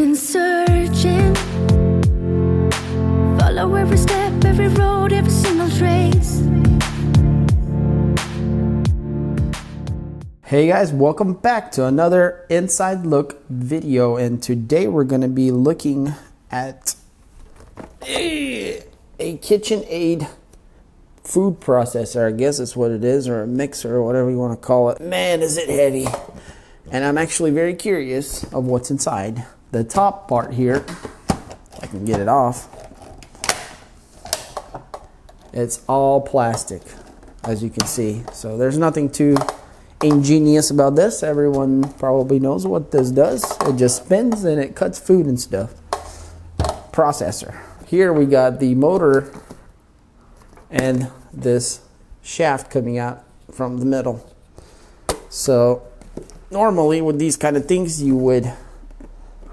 been searching, follow every step, every road, every single trace. Hey guys, welcome back to another inside look video, and today we're going to be looking at a Kitchenaid food processor. I guess that's what it is, or a mixer, or whatever you want to call it. Man, is it heavy. And I'm actually very curious of what's inside. The top part here, if I can get it off, it's all plastic, as you can see. So there's nothing too ingenious about this. Everyone probably knows what this does. It just spins and it cuts food and stuff. Processor. Here we got the motor and this shaft coming out from the middle. So normally with these kind of things you would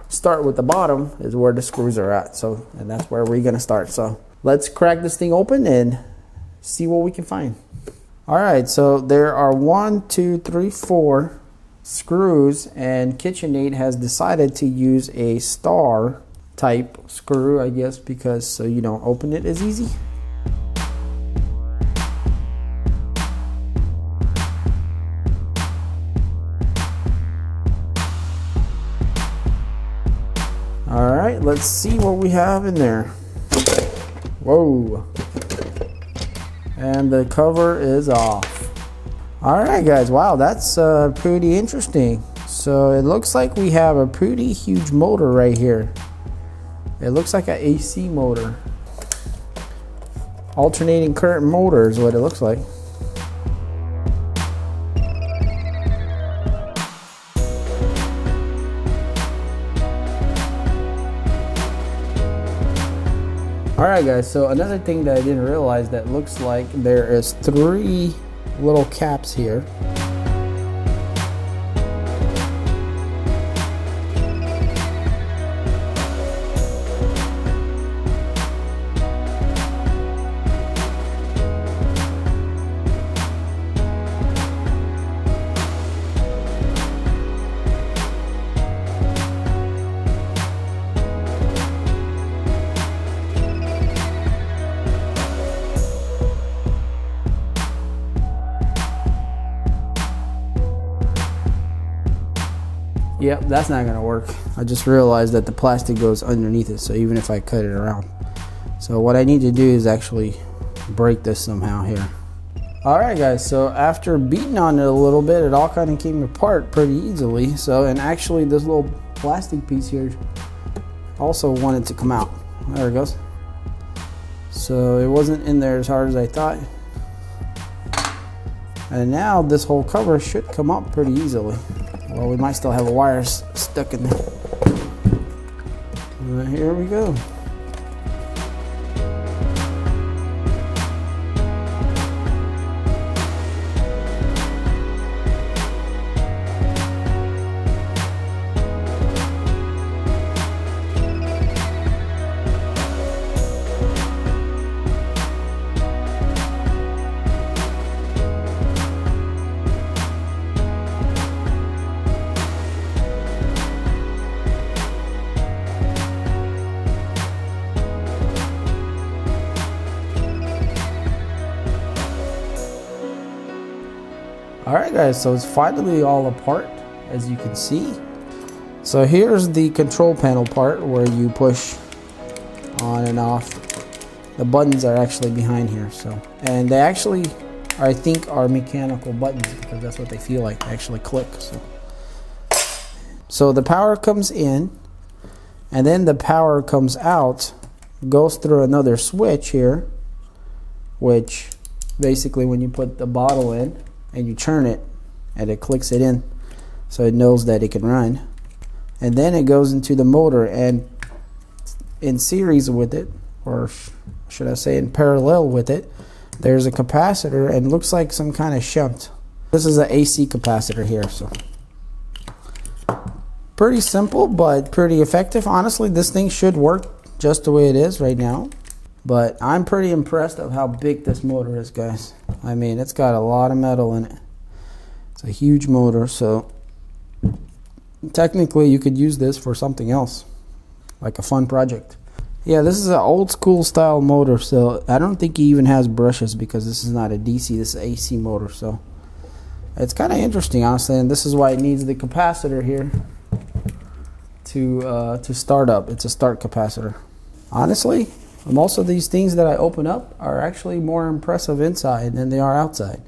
start with the bottom, is where the screws are at. So, and that's where we're gonna start. So let's crack this thing open and see what we can find. Alright, so there are 1, 2, 3, 4 screws, and Kitchenaid has decided to use a star type screw, I guess, because so you don't open it as easy. Alright, let's see what we have in there. Whoa. And the cover is off. Alright guys, wow, that's pretty interesting. So it looks like we have a pretty huge motor right here. It looks like an AC motor. Alternating current motor is what it looks like. Alright guys, so another thing that I didn't realize, that looks like there is 3 little caps here. Yep, that's not gonna work. I just realized that the plastic goes underneath it, so even if I cut it around. So what I need to do is actually break this somehow here. Alright guys, so after beating on it a little bit, it all kind of came apart pretty easily. So, and actually this little plastic piece here also wanted to come out. There it goes. So it wasn't in there as hard as I thought. And now this whole cover should come up pretty easily. Well, we might still have a wire stuck in there. Here we go. Alright guys, so it's finally all apart, as you can see. So here's the control panel part where you push on and off. The buttons are actually behind here, so, and they actually, I think, are mechanical buttons, because that's what they feel like. They actually click. So the power comes in, and then the power comes out, goes through another switch here, which basically when you put the bottle in and you turn it, and it clicks it in, so it knows that it can run. And then it goes into the motor, and in series with it, or should I say in parallel with it, there's a capacitor, and looks like some kind of shunt. This is an AC capacitor here, so pretty simple but pretty effective. Honestly, this thing should work just the way it is right now. But I'm pretty impressed of how big this motor is, guys. I mean, it's got a lot of metal in it. It's a huge motor, so technically you could use this for something else. like a fun project. Yeah, this is an old school style motor, so I don't think he even has brushes because this is not a DC, this is an AC motor. So it's kind of interesting, honestly, and this is why it needs the capacitor here to start up. It's a start capacitor. Honestly, most of these things that I open up are actually more impressive inside than they are outside.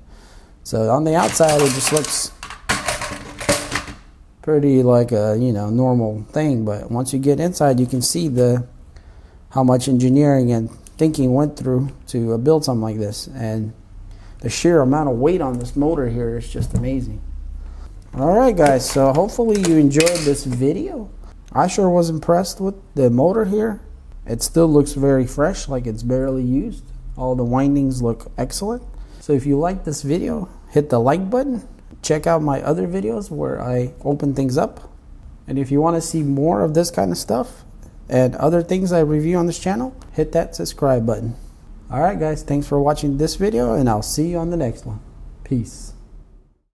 So on the outside, it just looks pretty like a, you know, normal thing, but once you get inside, you can see how much engineering and thinking went through to build something like this, and the sheer amount of weight on this motor here is just amazing. Alright guys, so hopefully you enjoyed this video. I sure was impressed with the motor here. It still looks very fresh, like it's barely used. All the windings look excellent. So if you like this video, hit the like button. Check out my other videos where I open things up. And if you want to see more of this kind of stuff and other things I review on this channel, hit that subscribe button. Alright guys, thanks for watching this video, and I'll see you on the next one. Peace.